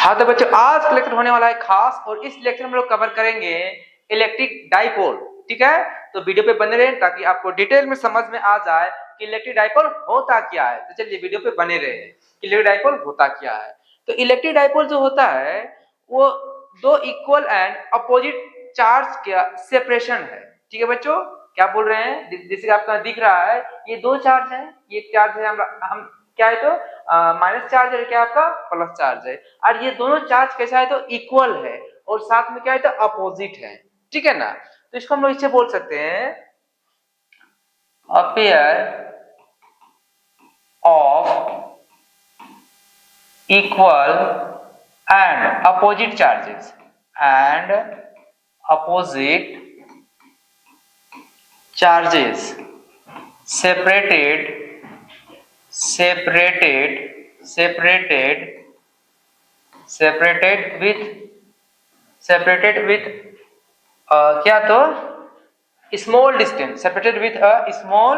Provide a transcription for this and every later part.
हाँ तो बच्चों आज का लेक्चर होने वाला है खास, और इस लेक्चर में हम लोग कवर करेंगे इलेक्ट्रिक डाइपोल। ठीक है, तो वीडियो पे बने रहें ताकि आपको डिटेल में समझ में आ जाए कि इलेक्ट्रिक डाइपोल होता क्या है। तो चलिए वीडियो पे बने रहे कि इलेक्ट्रिक डाइपोल होता क्या है। तो इलेक्ट्रिक डाइपोल जो होता है वो दो इक्वल एंड अपोजिट चार्ज का सेपरेशन है। ठीक है बच्चों, क्या बोल रहे हैं, जैसे आपका दिख रहा है ये दो चार्ज है, ये चार्ज है हम क्या है तो माइनस चार्ज है, क्या आपका प्लस चार्ज है, और ये दोनों चार्ज कैसा है तो इक्वल है और साथ में क्या है तो अपोजिट है। ठीक है ना, तो इसको हम लोग इससे बोल सकते हैं a pair of equal and opposite charges and opposite charges separated with क्या तो small distance, separated with a small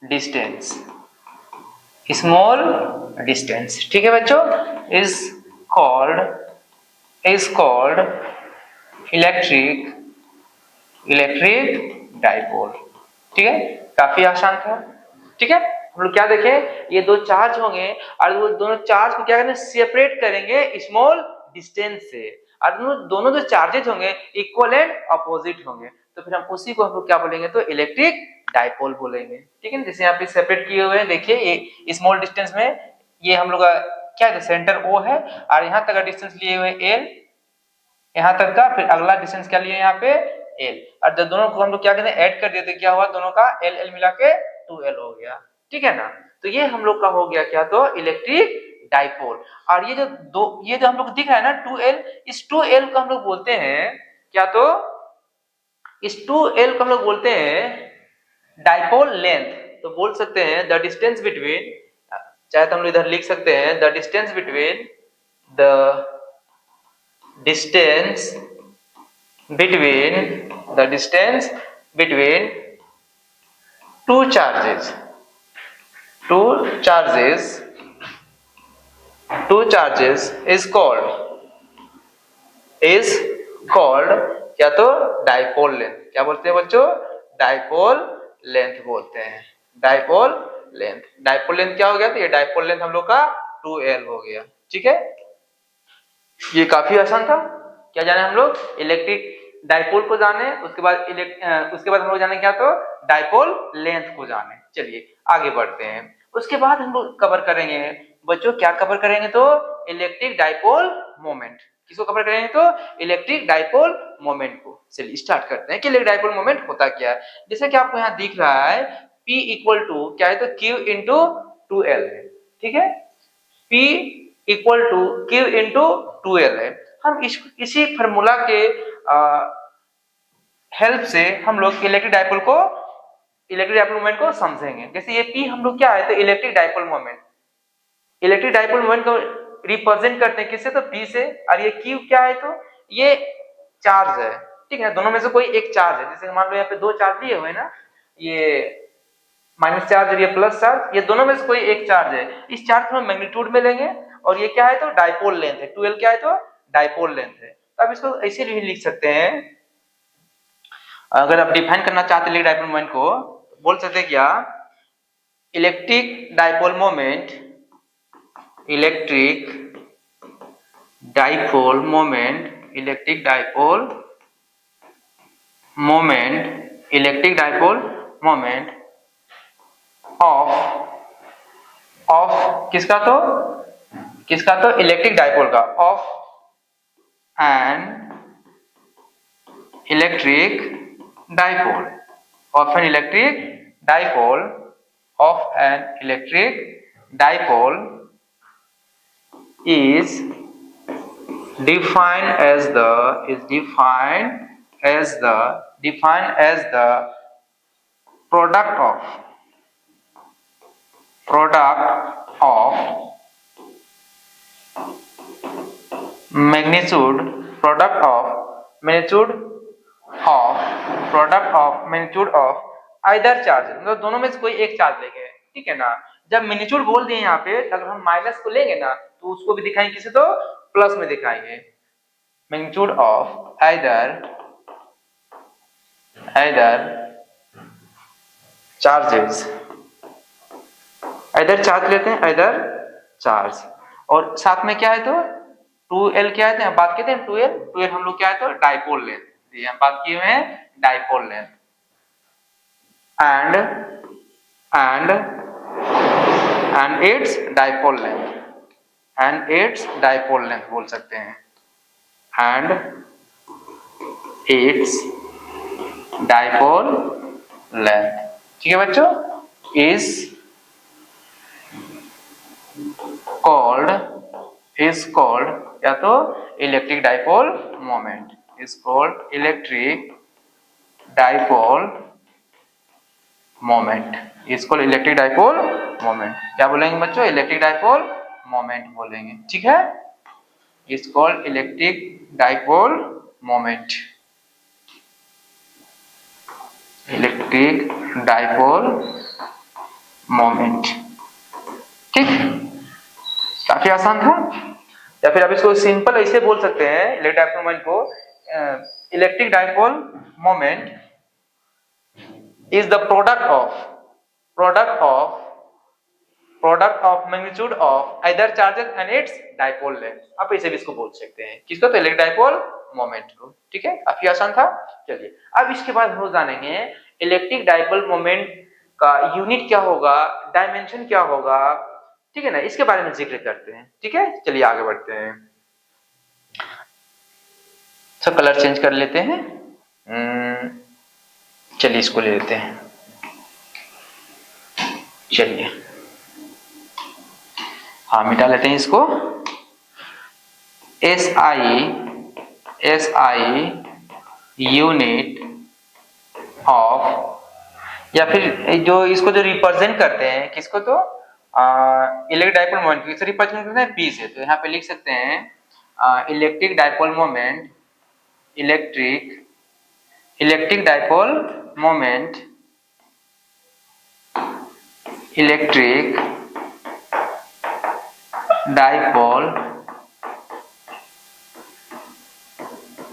distance। ठीक है बच्चों, is called इलेक्ट्रिक डाइपोल। ठीक है, काफी आसान था। ठीक है, हम लोग क्या देखें, ये दो चार्ज होंगे और वो दोनों चार्ज को क्या करेंगे सेपरेट करेंगे स्मॉल डिस्टेंस से, और दोनों जो चार्जेस होंगे इक्वल एंड अपोजिट होंगे, तो फिर हम उसी को हम लोग क्या बोलेंगे तो इलेक्ट्रिक डाइपोल बोलेंगे। ठीक है, जैसे यहाँ पे सेपरेट किए हुए हैं, देखिए ये स्मॉल डिस्टेंस में ये हम लोग का क्या है सेंटर O है, और यहाँ तक का डिस्टेंस लिए हुए L, यहाँ तक का, फिर अगला डिस्टेंस क्या लिए यहाँ पे L, और जब दोनों को हम लोग क्या कहते हैं ऐड कर देते, क्या हुआ दोनों का L मिला के 2L हो गया। ठीक है ना, तो ये हम लोग का हो गया क्या तो इलेक्ट्रिक डाइपोल। और ये जो हम लोग दिख रहा है ना 2L, इस 2L को हम लोग बोलते हैं क्या तो इस 2L को हम लोग बोलते हैं डाइपोल लेंथ। तो बोल सकते हैं द डिस्टेंस बिटवीन, चाहे तो हम लोग इधर लिख सकते हैं the distance between two charges is called क्या तो डाइपोल लेंथ। क्या बोलते हैं बच्चों, डाइपोल लेंथ बोलते हैं, डाइपोल लेंथ क्या हो गया, तो ये डाइपोल लेंथ हम लोग का 2L हो गया। ठीक है, ये काफी आसान था। क्या जाने हम लोग इलेक्ट्रिक डाइपोल को जाने, उसके बाद हम लोग जाने क्या तो डाइपोल लेंथ को जाने। चलिए आगे बढ़ते हैं, उसके बाद हम लोग कवर करेंगे बच्चों, क्या कवर करेंगे तो इलेक्ट्रिक डाइपोल मोमेंट। किसको कवर करेंगे तो इलेक्ट्रिक डाइपोल मोमेंट को। चलिए स्टार्ट करते हैं कि इलेक्ट्रिक डाइपोल मोमेंट होता क्या है। जैसे कि आपको यहाँ दिख रहा है P इक्वल टू क्या है तो Q इंटू 2L है। ठीक है, P equal to Q into 2L है। हम इसी फॉर्मूला के हेल्प से हम लोग इलेक्ट्रिक डाइपोल मोमेंट को समझेंगे। जैसे ये P हम लोग क्या है तो इलेक्ट्रिक डाइपोल मोमेंट को रिप्रेजेंट करते हैं किससे तो P से, और ये Q क्या है तो ये चार्ज है। ठीक है, दोनों में से कोई एक चार्ज है। जैसे मान लो यहाँ पे दो चार्ज लिए हुए हैं ना, ये माइनस चार्ज और ये प्लस चार्ज, ये दोनों में से कोई एक चार्ज है। इस चार्ज को हम मैग्नीट्यूड में लेंगे, और ये क्या है तो डाइपोल लेंथ है, 2L क्या है तो डाइपोल लेंथ है। तो अब इसको ऐसे भी लिख सकते हैं, अगर आप डिफाइन करना चाहते हैं डाइपोल मोमेंट को, बोल सकते हैं क्या इलेक्ट्रिक डाइपोल मोमेंट ऑफ किसका तो इलेक्ट्रिक डाइपोल का, of an electric dipole is defined as the product of magnitude of either charge, मतलब दोनों में से कोई एक चार्ज लेंगे। ठीक है ना, जब मैग्नीट्यूड बोल दिए यहाँ पे, अगर हम माइनस को लेंगे ना तो उसको भी दिखाएंगे किसे, तो प्लस में दिखाएंगे। मैग्नीट्यूड ऑफ either चार्जेस, इधर चार्ज लेते हैं, इधर चार्ज, और साथ में क्या है तो 2l क्या है, बात कहते हैं 2l हम लोग क्या है तो डाइपोल लेंथ, ये हम बात किए हुए हैं dipole length, and it's dipole length, बोल सकते हैं, एंड इट्स डाइपोल लेंथ, ठीक है बच्चों, is called या तो electric dipole moment, is called electric dipole moment, क्या बोलेंगे बच्चों, इलेक्ट्रिक डाइपोल मोमेंट बोलेंगे, ठीक है, is called electric dipole moment, ठीक, काफी आसान था। या फिर आप इसको सिंपल ऐसे बोल सकते हैं, इलेक्ट्रिक डाइपोल मोमेंट को, electric dipole moment is the product of magnitude of either charges and its dipole length, आप ऐसे भी इसको बोल सकते हैं, किसको, तो इलेक्ट्रिक डाइपोल मोमेंट को, ठीक है, काफी आसान था। चलिए अब इसके बाद हम जानेंगे इलेक्ट्रिक डाइपोल मोमेंट का यूनिट क्या होगा, डायमेंशन क्या होगा, ठीक है ना, इसके बारे में जिक्र करते हैं, ठीक है, चलिए आगे बढ़ते हैं। सब कलर चेंज कर लेते हैं, चलिए इसको ले लेते हैं, चलिए हाँ मिटा लेते हैं इसको, SI यूनिट ऑफ, या फिर जो इसको जो रिप्रेजेंट करते हैं किसको, तो इलेक्ट्रिक डाइपोल मोमेंट किससे रिप्रेजेंट करते हैं, P से, तो यहाँ पे लिख सकते हैं electric dipole moment, electric dipole moment, electric dipole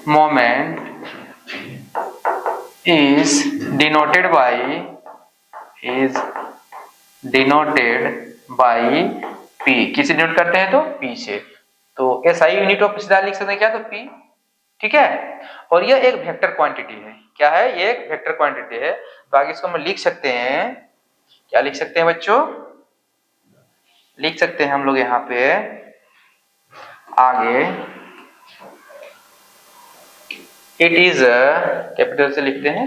moment is denoted by P, किसे डिनोट करते हैं तो P से, तो SI यूनिट ऑफ सीधा लिख सकते हैं क्या, तो P, ठीक है, और यह एक वेक्टर क्वांटिटी है, क्या है, ये एक वेक्टर क्वांटिटी है, तो आगे इसको हम लिख सकते हैं, क्या लिख सकते हैं बच्चों, लिख सकते हैं हम लोग यहाँ पे आगे, इट इज कैपिटल से लिखते हैं,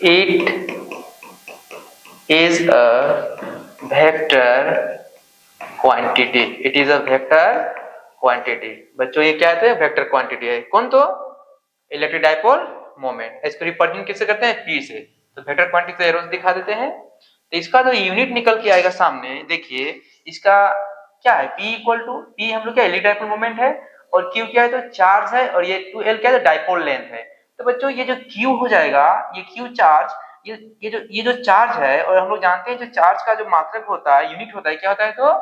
it is a vector quantity, बच्चों ये क्या है, वेक्टर क्वांटिटी है, कौन, तो इलेक्ट्रिक डाइपोल मोमेंट, इसको रिप्रेजेंट किससे करते हैं, P से, तो वेक्टर क्वांटिटी को एरोस दिखा देते हैं, तो इसका जो यूनिट निकल के आएगा सामने, देखिए इसका क्या है, P हम लोग क्या, इलेक्ट्रिक डाइपोल मोमेंट है, और Q क्या है, तो चार्ज है, और ये 2L क्या है, तो डाइपोल लेंथ है, तो बच्चों ये जो Q हो जाएगा, ये Q चार्ज, ये जो चार्ज है, और हम लोग जानते हैं जो चार्ज का जो मात्रक होता है, यूनिट होता है, क्या होता है, तो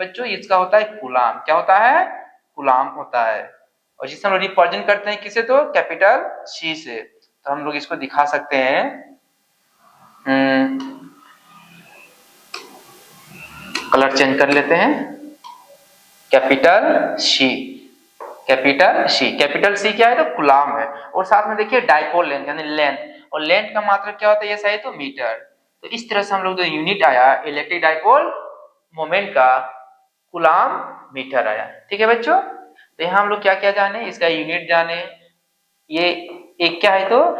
बच्चों इसका होता है कूलाम, क्या होता है, कूलाम होता है, और जिसे हम लोग रिप्रेजेंट करते हैं किसे, तो कैपिटल C से, तो हम लोग इसको दिखा सकते हैं, कलर चेंज कर लेते हैं, कैपिटल C क्या है, तो कूलाम है, और साथ में देखिए डाइपोल लेंथ यानी लेंथ, और लेंथ का मात्रक क्या होता है, ये सही तो मीटर, तो इस तरह से हम लोग जो यूनिट आया इलेक्ट्रिक डाइपोल मोमेंट का, कूलाम मीटर आया, ठीक है बच्चों, तो यहाँ हम लोग क्या क्या जाने, इसका यूनिट जाने, ये एक क्या है, तो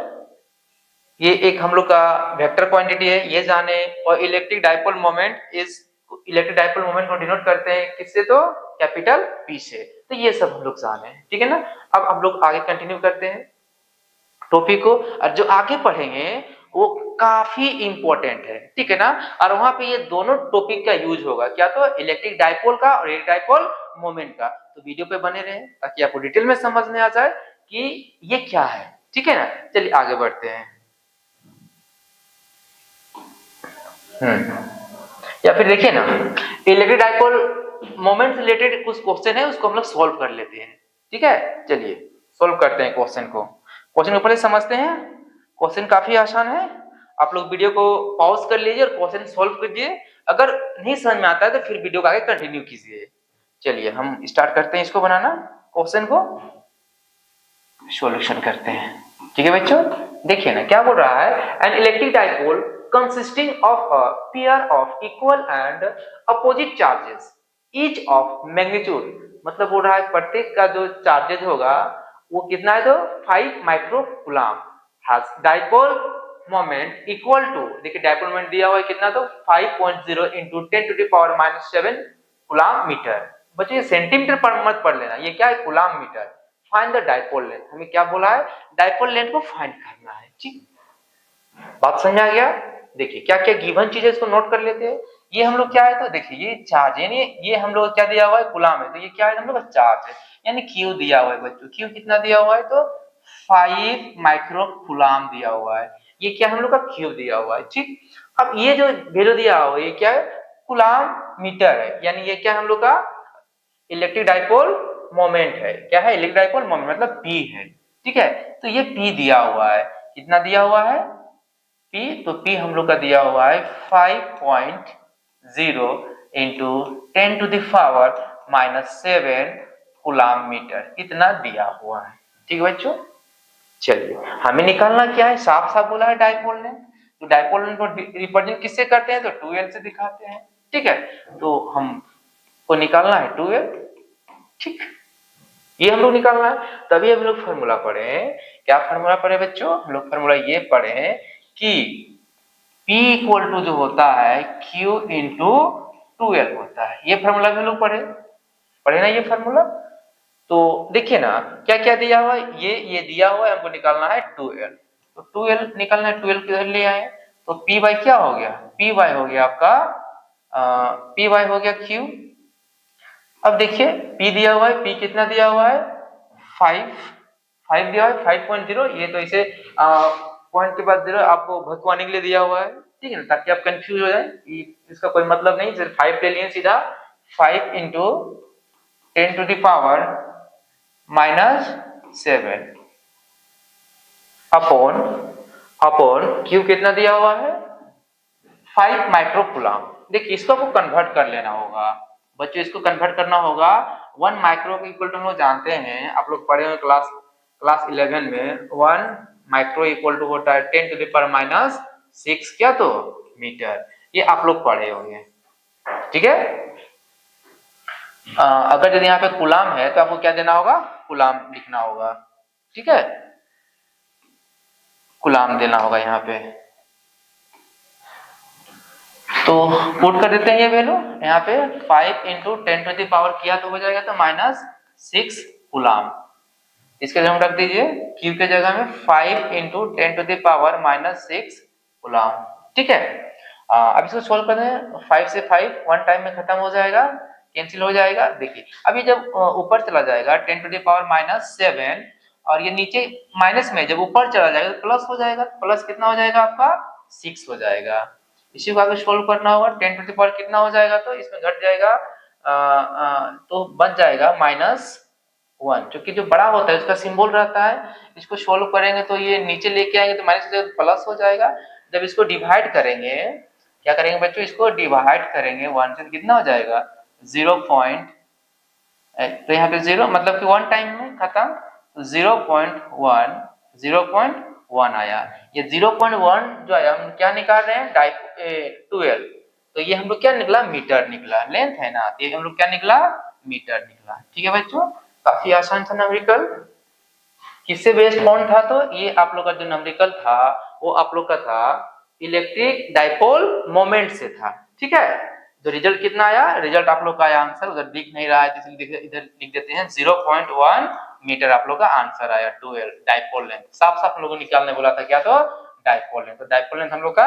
ये एक हम लोग का वेक्टर क्वांटिटी है, ये जाने, और इलेक्ट्रिक डाइपोल मोमेंट को डिनोट करते हैं किससे, तो कैपिटल P से, तो ये सब हम लोग जाने, ठीक है ना। अब हम लोग आगे कंटिन्यू करते हैं टॉपिक को, और जो आगे पढ़ेंगे वो काफी इंपॉर्टेंट है, ठीक है ना, और वहां पे ये दोनों टॉपिक का यूज होगा, क्या, तो इलेक्ट्रिक डाइपोल का और इलेक्ट्रिक डाइपोल मोमेंट का, तो वीडियो पे बने रहें ताकि आपको डिटेल में समझ में आ जाए कि ये क्या है, ठीक है ना। चलिए आगे बढ़ते हैं। या फिर देखिए ना, इलेक्ट्रिक डाइपोल मोमेंट से रिलेटेड कुछ क्वेश्चन है, उसको हम लोग सॉल्व कर लेते हैं। ठीक है, चलिए सॉल्व करते हैं क्वेश्चन को। क्वेश्चन को पहले समझते हैं। क्वेश्चन काफी आसान है, आप लोग वीडियो को पॉज कर लीजिए और क्वेश्चन सॉल्व कीजिए। अगर नहीं समझ में आता है तो फिर वीडियो को आगे कंटिन्यू कीजिए। चलिए हम स्टार्ट करते हैं इसको बनाना, क्वेश्चन को सॉल्यूशन करते हैं। ठीक है बच्चों, देखिए ना क्या बोल रहा है, an electric dipole consisting of a pair of equal and opposite charges each of magnitude, मतलब बोल रहा है प्रत्येक का जो चार्जेज होगा वो कितना है, तो 5 micro coulomb, has dipole moment equal to, देखिए डाइपोल मोमेंट दिया हुआ है कितना, तो 5.0 इंटू 10⁻⁻7 कूलम मीटर। बच्चों ये सेंटीमीटर पर मत पढ़ लेना, ये क्या है, coulomb metre. Find the dipole length, हमें क्या बोला है, डाइपोल लेंथ को फाइंड करना है। ठीक, बात समझ आ गया। देखिए क्या क्या गिवन चीज है, इसको नोट कर लेते हैं। ये हम लोग क्या है, तो देखिए ये चार्ज है, ये हम लोग क्या दिया हुआ है, कूलम है, तो ये क्या है हम लोग का चार्ज है, यानी क्यू दिया हुआ है बच्चों। क्यू कितना दिया हुआ है, तो 5 माइक्रो कूलम दिया हुआ है, ये क्या हम लोग का क्यू दिया हुआ है। ठीक, अब ये जो वैल्यू दिया हुआ है ये क्या है, कूलम मीटर है, यानी ये क्या हम लोग का इलेक्ट्रिक डाइपोल मोमेंट है। क्या है, इलेक्ट्रिक डाइपोल मोमेंट मतलब P है। ठीक है, तो ये P दिया हुआ है, कितना दिया हुआ है P, तो P हम लोग का दिया हुआ है 5.0 इंटू 10⁻⁻7 कूलम मीटर, इतना दिया हुआ है। ठीक है बच्चों, चलिए हमें निकालना क्या है, साफ साफ बोला है डाइपोल ने, तो डाइपोल को रिप्रेजेंट किससे करते हैं, तो 2L से दिखाते हैं। ठीक है, तो हमको निकालना है 2L। ठीक, ये हम लोग निकालना है, तभी हम लोग फॉर्मूला पढ़े। क्या फॉर्मूला पढ़े बच्चों, हम लोग फॉर्मूला ये पढ़े कि P इक्वल टू जो होता है Q इंटू 2L होता है, ये फॉर्मूला भी हम लोग पढ़े ना ये फॉर्मूला। तो देखिए ना क्या क्या दिया हुआ है, ये दिया हुआ है, हमको निकालना है 2L, तो 2L निकालना है, 2L किधर ले आए, तो P बाई क्या हो गया, P बाई हो गया आपका P बाई हो गया Q। अब देखिए P दिया हुआ है, P कितना दिया हुआ है, 5 दिया हुआ है, 5.0, ये तो इसे पॉइंट के बाद 0 आपको भगवाने के लिए दिया हुआ है। ठीक है ना, ताकि आप कंफ्यूज हो जाए, इसका कोई मतलब नहीं, सिर्फ 5 ले लिए सीधा, 5 इंटू 10⁻⁻7 अपॉन Q कितना दिया हुआ है, 5 माइक्रो कूलम। देखिए इसको आपको कन्वर्ट कर लेना होगा बच्चों, इसको कन्वर्ट करना होगा 1 माइक्रो के इक्वल टू हम लोग जानते हैं, आप लोग पढ़े हुए क्लास 11 में, 1 माइक्रो इक्वल टू होता है 10⁻⁻6 क्या, तो मीटर, ये आप लोग पढ़े होंगे। ठीक है, अगर यदि यहाँ पे कूलम है तो आपको क्या देना होगा, कूलम लिखना होगा। ठीक है, कूलम देना होगा यहाँ पे, तो पुट कर देते हैं ये वैल्यू यहाँ पे, 5 इंटू 10⁻⁻ किया तो हो जाएगा तो -6 कूलम। इसके जगह रख दीजिए Q के जगह में 5 इंटू 10⁻⁻6 कूलम। ठीक है, अब इसको सोल्व करते हैं, 5 से 5 वन टाइम में खत्म हो जाएगा, कैंसिल हो जाएगा। देखिए अभी जब ऊपर चला जाएगा 10⁻⁻7 और ये नीचे माइनस में, जब ऊपर चला जाएगा तो प्लस हो जाएगा, प्लस कितना हो जाएगा आपका 6 हो जाएगा। इसी को आगे सोल्व करना होगा, 10⁻कितना हो जाएगा, तो इसमें घट जाएगा तो बच जाएगा -1, क्योंकि जो बड़ा होता है उसका सिंबल रहता है। इसको सोल्व करेंगे तो ये नीचे लेके आएंगे तो माइनस प्लस हो जाएगा। जब इसको डिवाइड करेंगे, क्या करेंगे बच्चों, इसको डिवाइड करेंगे 1 से, कितना हो जाएगा 0. तो यहाँ पे 0 मतलब कि 1 टाइम में खत्म, तो 0.1 आया। ये 0.1 जो आया, हम क्या निकाल रहे हैं, 12, तो ये हम लोग क्या निकला, मीटर निकला, लेंथ है ना, ये हम लोग क्या निकला, मीटर निकला। ठीक है बच्चों, काफी आसान था न्यूमेरिकल। किससे बेस्ड कौन था, तो ये आप लोग का जो न्यूमेरिकल था वो आप लोग का था इलेक्ट्रिक डाइपोल मोमेंट से था। ठीक है, जो रिजल्ट कितना आया, रिजल्ट आप लोग का आया, आंसर उधर दिख नहीं रहा है, इसलिए इधर लिख देते हैं 0.1 मीटर आप लोग का आंसर आया, 2L डाइपोल लेंथ। साफ साफ हम लोगों को निकालने बोला था क्या, तो डाइपोल लेंथ, तो डाइपोल लेंथ हम लोग का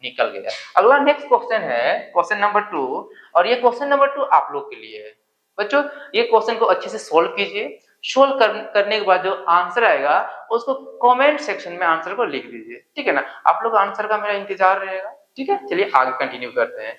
निकल गया। अगला नेक्स्ट क्वेश्चन है क्वेश्चन नंबर 2, और ये क्वेश्चन नंबर 2 आप लोग के लिए है बच्चों। ये क्वेश्चन को अच्छे से सोल्व कीजिए, सोल्व करने के बाद जो आंसर आएगा उसको कमेंट सेक्शन में आंसर को लिख दीजिए। ठीक है ना, आप लोग आंसर का मेरा इंतजार रहेगा। ठीक है, चलिए आगे कंटिन्यू करते हैं।